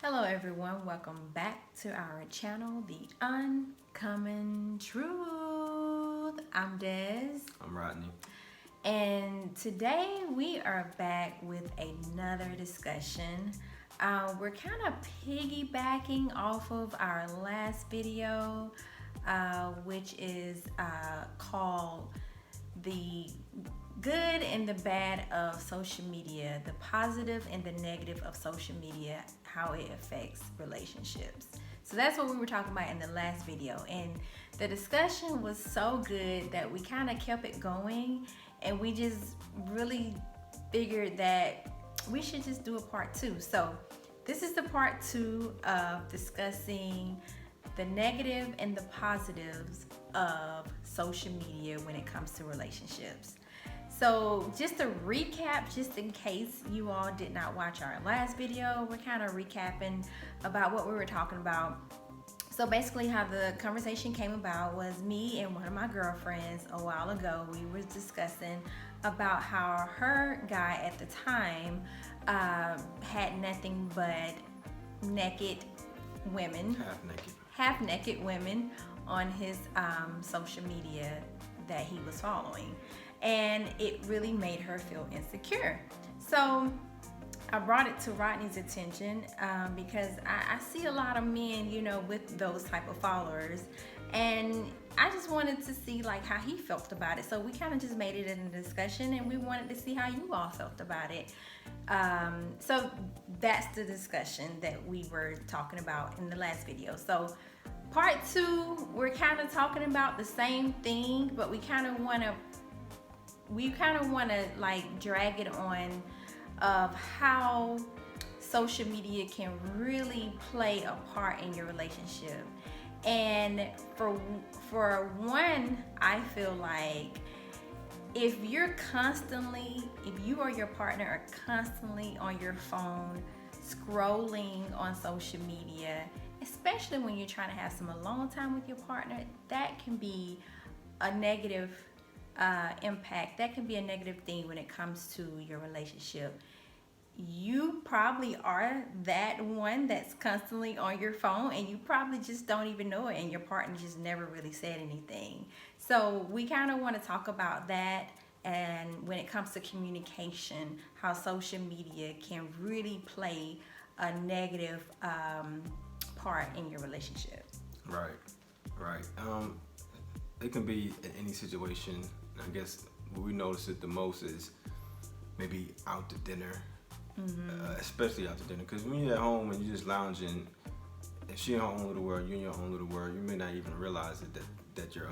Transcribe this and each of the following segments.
Hello everyone, welcome back to our channel, The Uncommon Truth. I'm Des. I'm Rodney. And today we are back with another discussion. We're kind of piggybacking off of our last video, which is called The Good and the Bad of Social Media, the positive and the negative of social media, how it affects relationships. So that's what we were talking about in the last video, and the discussion was so good that we kind of kept it going, and we just really figured that we should just do a part two. So this is the part two of discussing the negative and the positives of social media when it comes to relationships. So just to recap, just in case you all did not watch our last video, we're kind of recapping about what we were talking about. So basically how the conversation came about was me and one of my girlfriends a while ago. We were discussing about how her guy at the time had nothing but naked women, half naked women on his social media that he was following. And it really made her feel insecure. So I brought it to Rodney's attention because I see a lot of men, with those type of followers, and I just wanted to see how he felt about it. So we kind of just made it in a discussion, and we wanted to see how you all felt about it. So that's the discussion that we were talking about in the last video. So part two, we're kind of talking about the same thing, but we kind of want to drag it on of how social media can really play a part in your relationship. And for one, I feel like if you or your partner are constantly on your phone scrolling on social media, especially when you're trying to have some alone time with your partner, that can be a negative impact. That can be a negative thing when it comes to your relationship. You probably are that one that's constantly on your phone, and you probably just don't even know it, and your partner just never really said anything. So we kind of want to talk about that, and when it comes to communication, how social media can really play a negative part in your relationship. Right. It can be in any situation. I guess what we notice it the most is maybe out to dinner, especially out to dinner. Because when you're at home and you're just lounging, if she's in her own little world, you're in your own little world, you may not even realize it that your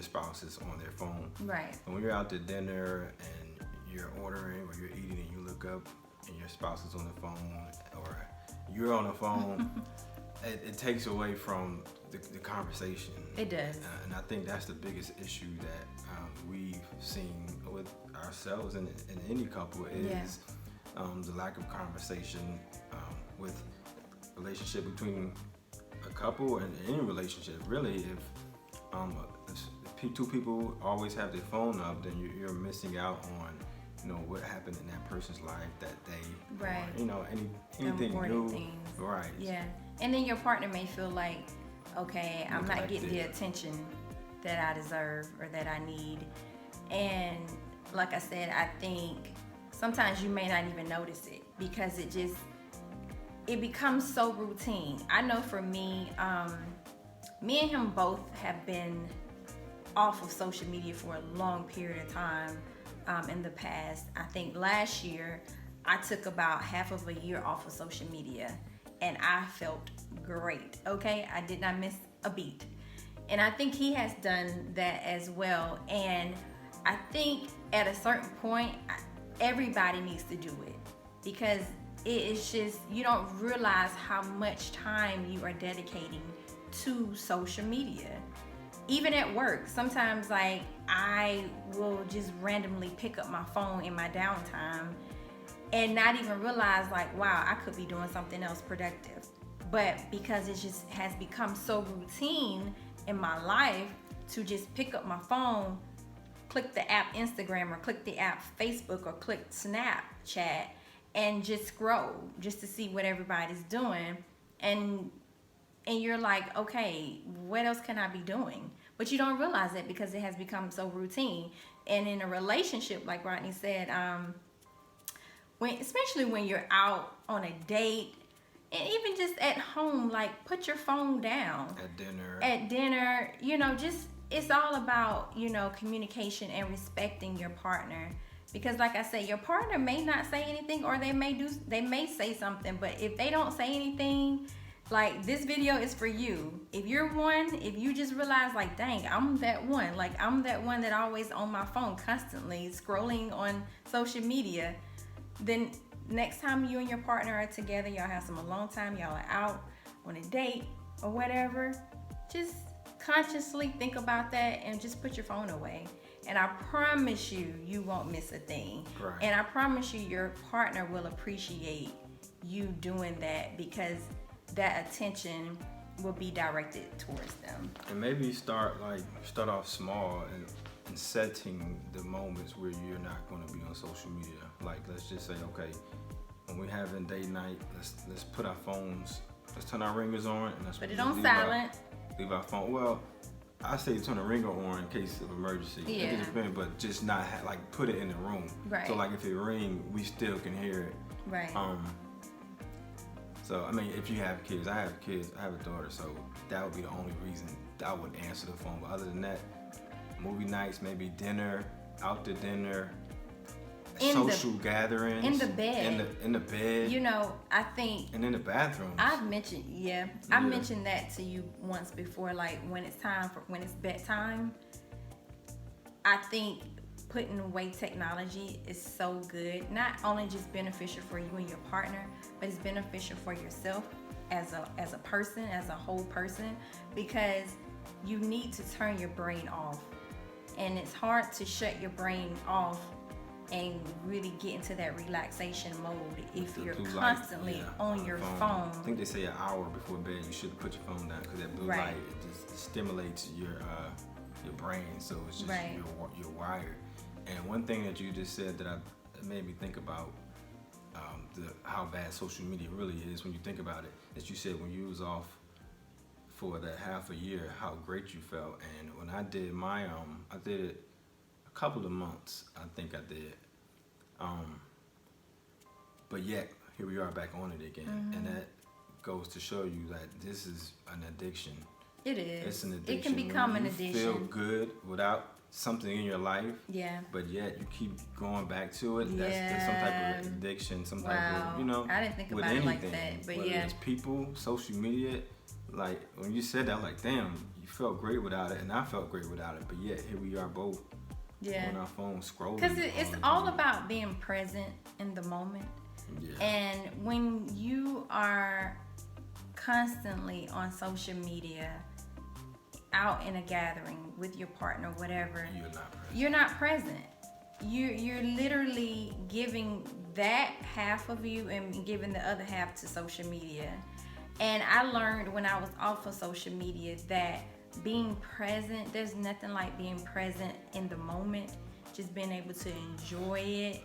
spouse is on their phone. Right. And when you're out to dinner and you're ordering or you're eating and you look up and your spouse is on the phone or you're on the phone, it takes away from the conversation. It does. And I think that's the biggest issue that we've seen with ourselves and any couple is the lack of conversation with relationship between a couple and any relationship. Really, if two people always have their phone up, then you're missing out on what happened in that person's life that day. Right. Or, anything important new. Things. Right. Yeah. And then your partner may feel like, okay, I'm not getting the attention that I deserve or that I need. And like I said, I think sometimes you may not even notice it because it becomes so routine. I know for me, me and him both have been off of social media for a long period of time in the past. I think last year I took about half of a year off of social media, and I felt great. Okay, I did not miss a beat, and I think he has done that as well. And I think at a certain point, everybody needs to do it because it is just, you don't realize how much time you are dedicating to social media. Even at work, sometimes I will just randomly pick up my phone in my downtime and not even realize wow, I could be doing something else productive. But because it just has become so routine in my life to just pick up my phone, click the app Instagram or click the app Facebook or click Snapchat and just scroll just to see what everybody's doing, and you're like, okay, what else can I be doing? But you don't realize it because it has become so routine. And in a relationship, like Rodney said, especially when you're out on a date, and even just at home, like, put your phone down. At dinner, just, it's all about, communication and respecting your partner. Because like I said, your partner may not say anything, or they may say something, but if they don't say anything, like, this video is for you. If you just realize, like, dang, I'm that one that always on my phone constantly scrolling on social media, then next time you and your partner are together, y'all have some alone time, y'all are out on a date or whatever, just consciously think about that and just put your phone away. And I promise you won't miss a thing. Right. And I promise you, your partner will appreciate you doing that, because that attention will be directed towards them. And maybe start off small and setting the moments where you're not going to be on social media. Like, let's just say, okay, when we're having date night, let's put our phones, let's turn our ringers on, and let's put it on silent. Leave our phone. Well, I say turn the ringer on in case of emergency. Yeah. It depends, but just not put it in the room. Right. So like if it ring, we still can hear it. Right. So I mean, if you have kids, I have a daughter, so that would be the only reason I would answer the phone. But other than that, movie nights, maybe dinner, out to dinner, social gatherings, in the bed, in the bed. I think, and in the bathroom. I've mentioned, I mentioned that to you once before. Like, when it's bedtime, I think putting away technology is so good. Not only just beneficial for you and your partner, but it's beneficial for yourself as a person, as a whole person, because you need to turn your brain off. And it's hard to shut your brain off and really get into that relaxation mode if you're constantly on your phone. I think they say an hour before bed you should put your phone down, because that blue light, it just stimulates your brain, so it's just you're wired. And one thing that you just said that made me think about how bad social media really is when you think about it. As you said, when you was off for that half a year, how great you felt. And when I did my I did it a couple of months, I think I did. But yet here we are back on it again. Mm-hmm. And that goes to show you that this is an addiction. It is. It's an addiction. It can become an addiction. You feel good without something in your life. Yeah. But yet you keep going back to it. That's some type of addiction, some type of, I didn't think about it like that. But whether it's people, social media, like when you said that, I'm like, damn, you felt great without it, and I felt great without it. But yet here we are both on our phones scrolling. Because it's all about being present in the moment. Yeah. And when you are constantly on social media, out in a gathering with your partner, whatever, you're not present. You're literally giving that half of you and giving the other half to social media. And I learned when I was off of social media that being present, there's nothing like being present in the moment, just being able to enjoy it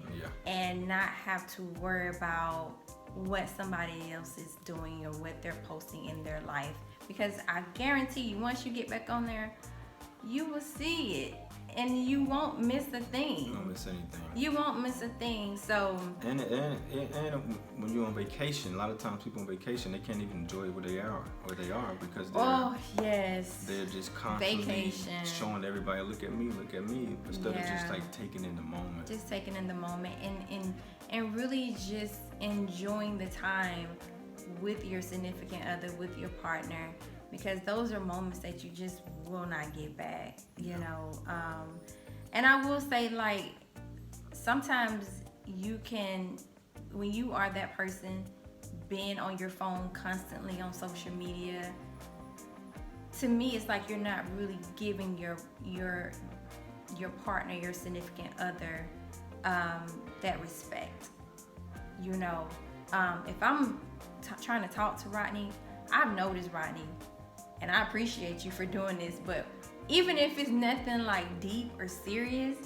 and not have to worry about what somebody else is doing or what they're posting in their life. Because I guarantee you, once you get back on there, you will see it and you won't miss a thing. You won't miss anything. You won't miss a thing. So and when you're on vacation, a lot of times people on vacation, they can't even enjoy where they are because they're just constantly showing everybody, look at me, instead of just like taking in the moment. Just taking in the moment and really just enjoying the time with your significant other, with your partner, because those are moments that you just will not get back, you know. And I will say, like, sometimes you can, when you are that person being on your phone constantly on social media, to me it's like you're not really giving your partner, your significant other, that respect, you know. If I'm trying to talk to Rodney, I've noticed, Rodney, and I appreciate you for doing this, but even if it's nothing like deep or serious,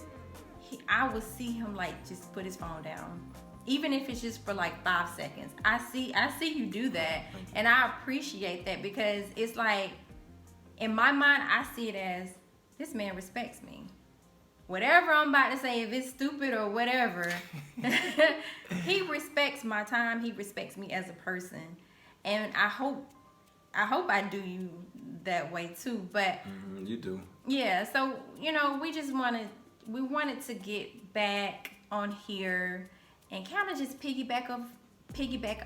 I will see him like just put his phone down. even if it's just for like 5 seconds. I see you do that, and I appreciate that, because it's like, in my mind, I see it as, this man respects me. Whatever I'm about to say, if it's stupid or whatever, he respects my time. He respects me as a person, and I hope I do you that way too. But you do. Yeah. So we wanted to get back on here and kind of just piggyback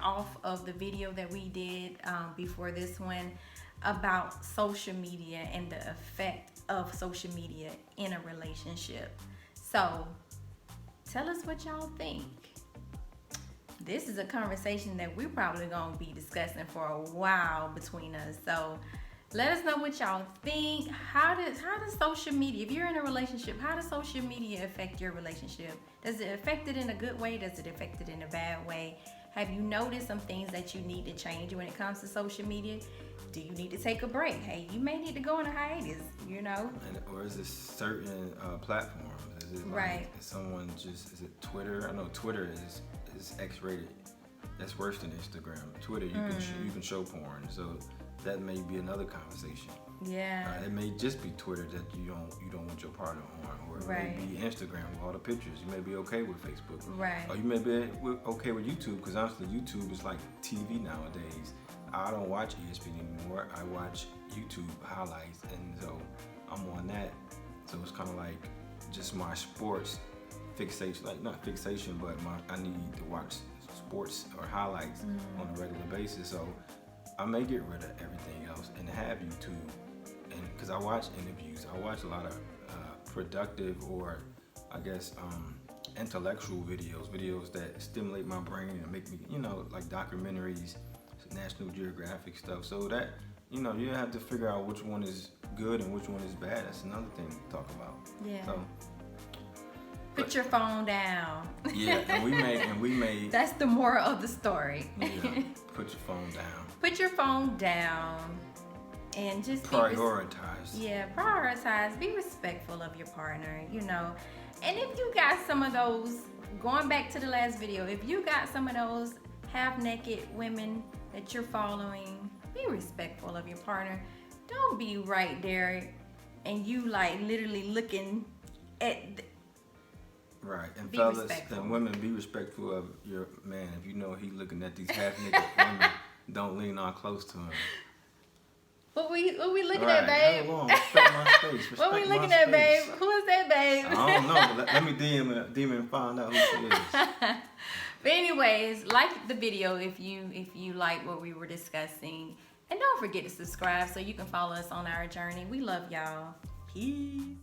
off of the video that we did before this one, about social media and the effect of social media in a relationship. So tell us what y'all think. This is a conversation that we're probably going to be discussing for a while between us. So let us know what y'all think. How does social media, if you're in a relationship, how does social media affect your relationship? Does it affect it in a good way? Does it affect it in a bad way? Have you noticed some things that you need to change when it comes to social media? Do you need to take a break? Hey, you may need to go on a hiatus, Or is it certain platforms? Is it like, right? Is it Twitter? I know Twitter is X-rated. That's worse than Instagram. Twitter, you can show porn, so that may be another conversation. Yeah. It may just be Twitter that you don't want your partner on, or it may be Instagram with all the pictures. You may be okay with Facebook, right? Or you may be okay with YouTube, because honestly, YouTube is like TV nowadays. I don't watch ESPN anymore. I watch YouTube highlights, and so I'm on that. So it's kind of like just my sports fixation, like not fixation, but I need to watch sports or highlights on a regular basis. So I may get rid of everything else and have YouTube, and because I watch interviews, I watch a lot of productive, or I guess intellectual videos that stimulate my brain and make me, like documentaries, National Geographic stuff. So that, you have to figure out which one is good and which one is bad. That's another thing to talk about. Yeah. So, put your phone down. Yeah, and we may. That's the moral of the story. Yeah, put your phone down. Put your phone down and just prioritize. Prioritize. Be respectful of your partner, And if you got some of those, going back to the last video, if you got some of those half-naked women that you're following, be respectful of your partner. Don't be right there and you like literally looking at. Right, and be fellas respectful. And women, be respectful of your man. If you know he looking at these half-naked women, don't lean on close to him. What we looking at, babe? Hold on, respect my space. What we looking at, babe? Who is that, babe? I don't know, but let me DM and find out who she is. But anyways, like the video if you like what we were discussing. And don't forget to subscribe so you can follow us on our journey. We love y'all. Peace.